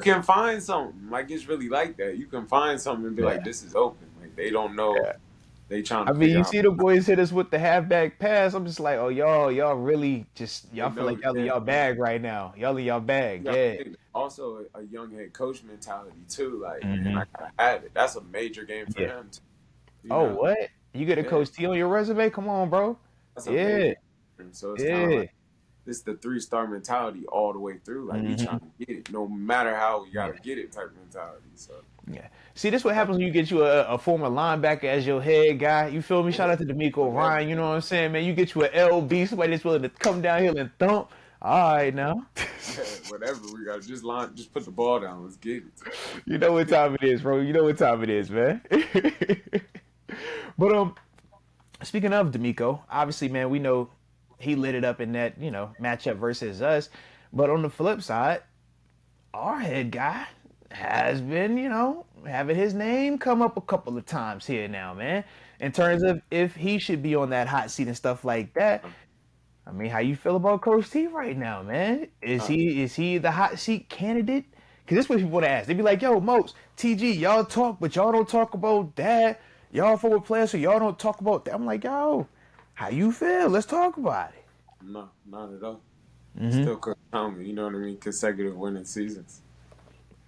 You can find something. Like, it's really like that. You can find something and be Yeah. like, this is open. Like, they don't know. They trying I to mean, figure you out. see the boys hit us with the halfback pass. I'm just like, oh, y'all really just They y'all feel know. like y'all in Yeah, y'all bag right now. Y'all in y'all bag, you gotta yeah. think also a young head coach mentality too. Like, man, Hmm. I gotta have it. That's a major game for Yeah. him. Too, you Oh, know, what? You get a yeah, Coach T on your resume? Come on, bro. that's a major Yeah, game for him. So it's kind of yeah. like this the 3-star mentality all the way through. Like, we Hmm. trying to get it, no matter how we Yeah, gotta get it type mentality. So yeah. See, this what happens when you get you a former linebacker as your head guy. You feel me? Shout out to D'Amico whatever, Ryan. You know what I'm saying, man? You get you an LB, somebody that's willing to come down here and thump. All right, now. yeah, whatever we gotta just put the ball down. Let's get You know what it. time it is, bro. You know what time it is, man. But speaking of D'Amico, obviously, man, we know he lit it up in that matchup versus us. But on the flip side, our head guy has been having his name come up a couple of times here now, man. In terms of if he should be on that hot seat and stuff like that. I mean, how you feel about Coach T right now, man? Is Uh, he the hot seat candidate? Because this is what people want to ask. They be like, "Yo, Moats, TG, y'all talk, but y'all don't talk about that. Y'all forward players, so y'all don't talk about that." I'm like, "Yo, how you feel? Let's talk about it." no, not at all. Hmm. Still Coach Tomlin, you know what I mean? Consecutive winning seasons.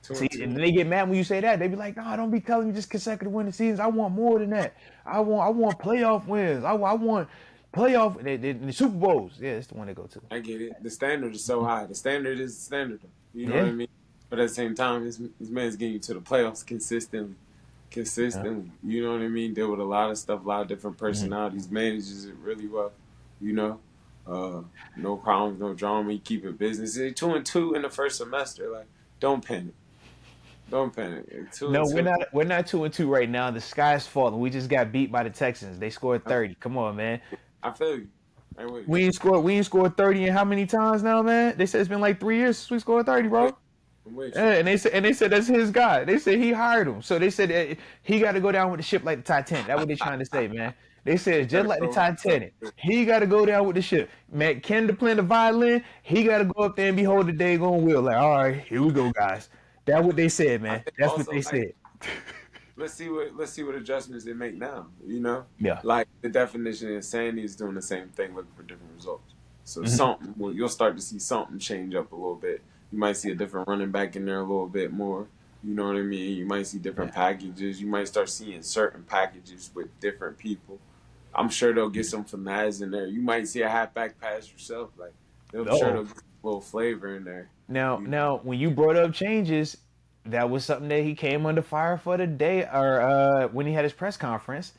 Two See, and two. and then they get mad when you say that. They be like, "No, don't be telling me just consecutive winning seasons. I want more than that. I want playoff wins. I want playoff the Super Bowls. Yeah, that's the one they go to. I get it. The standard is so high. The standard is the standard. You know what Yeah, I mean? But at the same time, this man's getting you to the playoffs consistently. yeah. Consistently. You know what I mean? Deal with a lot of stuff, a lot of different Mhm. personalities. Manages it really well. You know? Uh, no problems, no drama. He keep it business. 2 and 2 in the first semester. Like, don't panic. Don't panic. Two No, and we're two. not. We're not 2-2 right now. The sky's falling. We just got beat by the Texans. They scored I, 30. Come on, man. I feel you. Hey, wait. We ain't scored. We ain't scored 30 in how many times now, man? They said it's been like 3 years since we scored 30, I'm with bro. you. I'm with Yeah, and they said that's his guy. They said he hired him. So they said he got to go down with the ship like the Titanic. That's what they trying to say, man. They said you. it's just Gotta like the go with yourself. Titanic. He got to go down with the ship. Man, Ken to playing the violin. He got to go up there and behold the daggone wheel. Like, all right, here we go, guys. That's what they said, I man. think That's what also they like said. let's see what adjustments they make now. You know, Yeah. like the definition of insanity is doing the same thing, looking for different results. So Hmm. something, well, you'll start to see something change up a little bit. You might see a different running back in there a little bit more. You know what I mean? You might see different Yeah. packages. You might start seeing certain packages with different people. I'm sure they'll get some finesse in there. You might see a halfback pass yourself. Like, I'm sure Oh, they'll get a little flavor in there. now, You now, when you brought up changes, that was something that he came under fire for today, or when he had his press conference,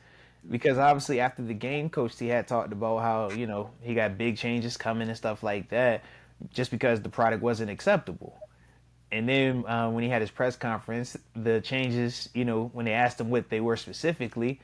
because know? obviously after the game, Coach T had talked about how he got big changes coming and stuff like that, just because the product wasn't acceptable. And then when he had his press conference, the changes, when they asked him what they were specifically,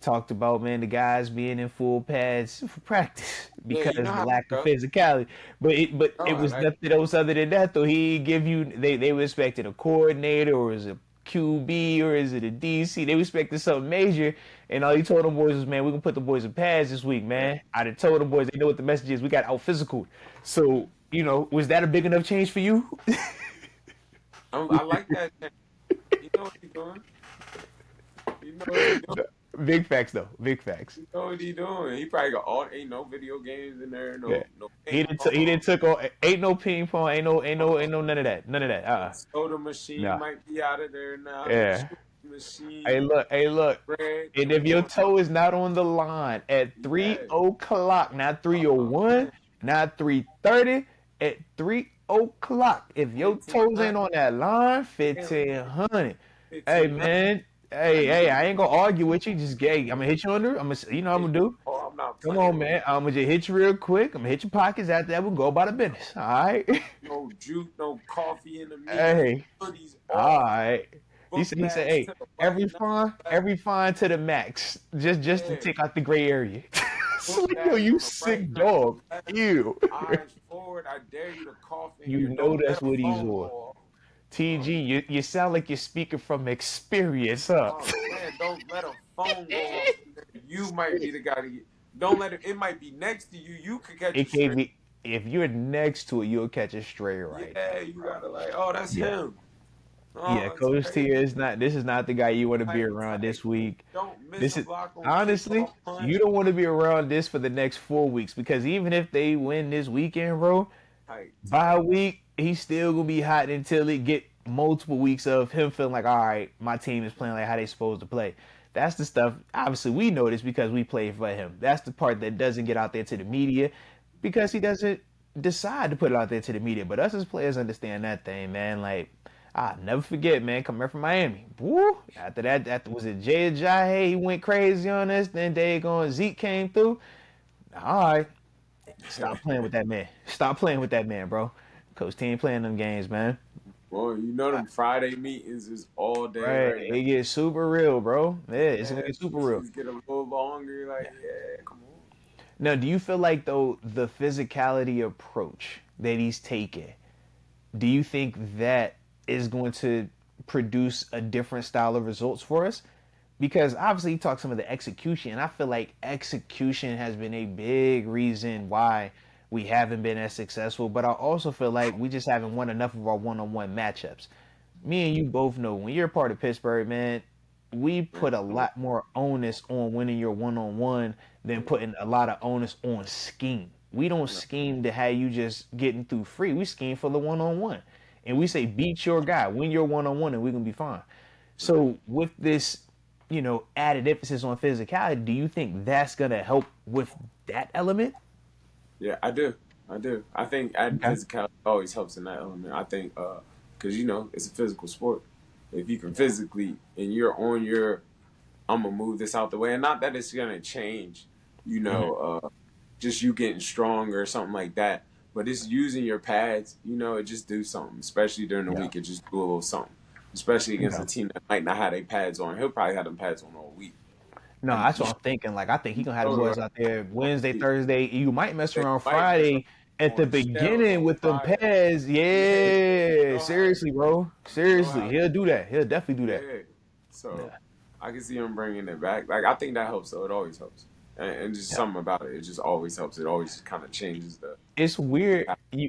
talked about, man, the guys being in full pads for practice Yeah, you because know the how lack I of go. physicality. But it No, was like nothing else other than that though. He didn't give you they were expecting a coordinator, or is it a QB, or is it a DC? They were expecting something major, and all he told them boys was, man, we're gonna put the boys in pads this week, yeah. man. I done told them boys they know what the message is. We got out physical. So, was that a big enough change for you? I like that. You know what he's doing. You know what he's doing. Big facts though. Big facts. You know what he's doing. He probably got all ain't no video games in there. Yeah. No He ping didn't. He pong. didn't took all. Ain't no ping pong. Ain't no none of that. None of that. Soda machine Nah. might be out of there now. The Yeah. juice Hey, machine, look. Hey, look. bread. And Come if your on. toe is not on the line at three Yeah. o'clock, not Oh 3:01, man. not 3:30, at 3 o'clock, if your toes ain't 1500. on that line, Hell, 1500. Hey 1500. man. I Hey, need I ain't gonna argue with you. Just gay. I'm it. gonna hit you under. I'm gonna. You know what I'm Hey, gonna do. oh, I'm not Come playing on, with man. I'm gonna just hit you real quick. I'm gonna hit your pockets. After that, we'll go about the business. All right. no juice, no coffee in the meetings, Hey. hoodies All off, right. He book said, bags hey, to the right, not left. every fine to the max, just to Yeah. take out the gray area. So Book like, yo, bags you on the right, sick not the dog. left. Ew. Eyes forward. I dare you to cough in You here. know Don't let that's a what he's phone on. go off. TG, Oh, you sound like you're speaking from experience, huh? oh man, don't let a phone go off in there. You might be the guy to get. Don't let it. It might be next to you. You could catch a It can straight. be if you're next to it, you'll catch it straight right Yeah, now, you bro. gotta like. Oh, that's Yeah. him. Yeah, Oh, it's Coach T crazy. is not. This is not the guy you want to be Like, around like, this week. don't miss This a is block on honestly, kickoff punt. you don't want to be around this for the next 4 weeks because even if they win this weekend, bro, bye Tight. week he's still gonna be hot until it get multiple weeks of him feeling like, all right, my team is playing like how they supposed to play. That's the stuff. Obviously, we know this because we play for him. That's the part that doesn't get out there to the media because he doesn't decide to put it out there to the media. But us as players understand that thing, man. Like, I never forget, man, coming here from Miami. Woo! After that, after was it Jay Ajayi? He went crazy on us. Then Zeke came through. All right, stop playing with that man. Stop playing with that man, bro. Coach T ain't playing them games, man. Well, you know them Friday meetings is all day Right, right now. it gets super real, bro. Yeah, it's gonna Yeah, get super real. meetings get a little longer. Like, yeah, come on. Now, do you feel like though the physicality approach that he's taking, do you think that is going to produce a different style of results for us? Because obviously you talk some of the execution, and I feel like execution has been a big reason why we haven't been as successful. But I also feel like we just haven't won enough of our one-on-one matchups. Me and you both know when you're a part of Pittsburgh, man, we put a lot more onus on winning your one-on-one than putting a lot of onus on scheme. We don't scheme to have you just getting through free. We scheme for the one-on-one. And we say beat your guy, win your one-on-one, and we're gonna be fine. So with this, added emphasis on physicality, do you think that's gonna help with that element? Yeah, I do. I do. I think adding Okay. physicality always helps in that element. I think because it's a physical sport. If you can physically and you're on your, I'm gonna move this out the way, and not that it's gonna change, you Mhm. know, just you getting stronger or something like that. But it's using your pads, it just do something. Especially during the Yeah. week, it just do a little something. Especially against Okay. a team that might not have their pads on. He'll probably have them pads on all week. No, And that's what I'm thinking. Like, I think he gonna have the so boys out there Wednesday, he Thursday. You might mess around might mess up Friday at the on shells beginning on with them Friday. pads. Yeah, Yeah, know how seriously, bro. you know Seriously, how he'll do that. He'll definitely do that. yeah. So Yeah. I can see him bringing it back. Like I think that helps. So it always helps, and just Yeah. something about it. It just always helps. It always kind of changes the. It's weird.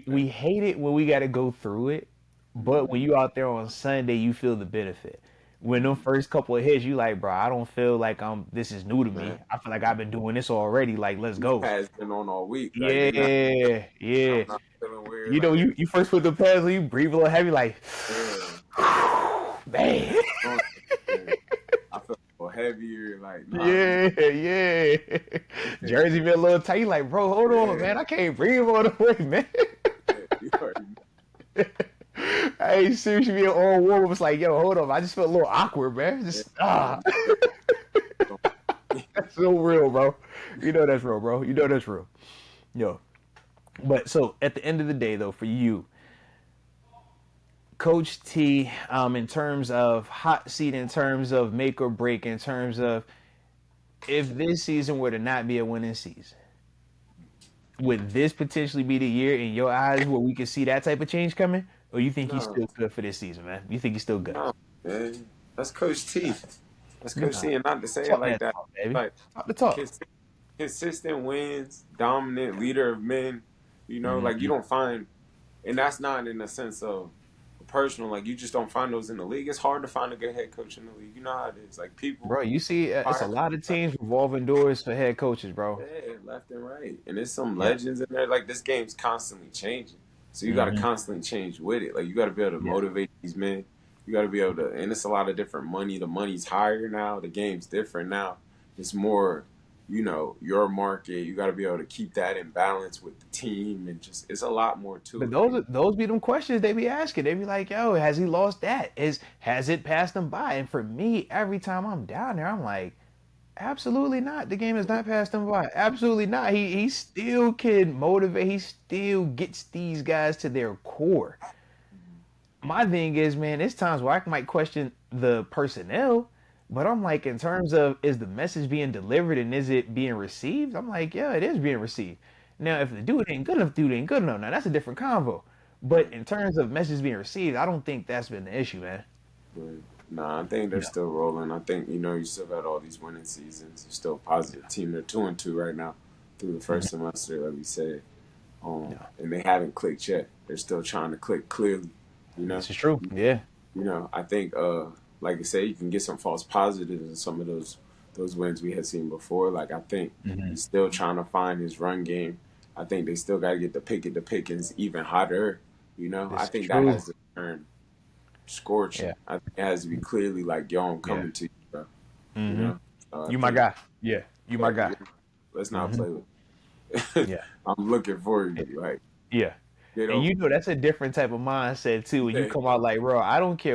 We hate it when we got to go through it, but when Mm-hmm. you out there on Sunday, you feel the benefit. When them first couple of hits, you like, bro, I don't feel like this is new to me. Man, I feel like I've been doing this already. Like, let's these go. pads been on all week. Like they not. Yeah, I'm yeah. not feeling weird. You Like know, you first put the pads on, you breathe a little heavy, like, yeah, man. yeah. I feel a little heavier. Like nah, these. Yeah, yeah. Jersey been a little tight, like, bro, hold on, Yeah, man. I can't breathe all the way, man. yeah. You already I ain't seriously being all warm. It's like, yo, hold on. I just felt a little awkward, man. know. Just Yeah, that's so real, bro. You know that's real, bro. You know that's real. Yo. But so at the end of the day though, for you, Coach T, in terms of hot seat, in terms of make or break, in terms of if this season were to not be a winning season, would this potentially be the year in your eyes where we could see that type of change coming? Or you think he's no, still good for this season, man? You think he's still good? no, man. That's Coach T. That's Coach Nah. T. And not to say it Talk like that that, talk, baby. like Talk the talk. cons- consistent wins, dominant leader of men. Like you Mhm. don't find, and that's not in the sense of personal. Like you just don't find those in the league. It's hard to find a good head coach in the league. You know how it is. Like people Bro, you see, it's a fire lot of teams revolving doors for head coaches, bro. yeah, left and right, and there's some Yeah. legends in there. Like this game's constantly changing, so you got to Hmm. constantly change with it. Like you got to be able to Yeah. motivate these men. You got to be able to, and it's a lot of different money. The money's higher now. The game's different now. It's more, your market. You got to be able to keep that in balance with the team, and just it's a lot more But to it. those be them questions they be asking. They be like, "Yo, has he lost that? Has it passed him by?" And for me, every time I'm down there, I'm like, "Absolutely not. The game has not passed him by. Absolutely not. He still can motivate. He still gets these guys to their core." My thing is, man, it's times where I might question the personnel, but I'm like, in terms of is the message being delivered and is it being received? I'm like, yeah, it is being received. Now, if the dude ain't good enough, dude ain't good enough. Now that's a different convo. But Right. in terms of messages being received, I don't think that's been the issue, man. But nah, I think they're Yeah, still rolling. I think you still got all these winning seasons. You're still a positive team. They're 2-2 right now through the mhm, first semester, like we said. yeah. And they haven't clicked yet. They're still trying to click clearly. You know, This is true. Yeah. I think like I say, you can get some false positives in some of those wins we had seen before. Like I think Hmm. he's still trying to find his run game. I think they still got to get the Pickens even hotter. I This is think that true. has to turn scorching. Yeah. I think it has to be clearly like, yo, I'm Yeah. coming to you, bro. You Hmm. know. So I You my think, guy. Yeah. You my guy. let's not Hmm. play with. Yeah. I'm looking for Yeah. you. Like Yeah. get And over. that's a different type of mindset too. When you Yeah, come out like, bro, I don't care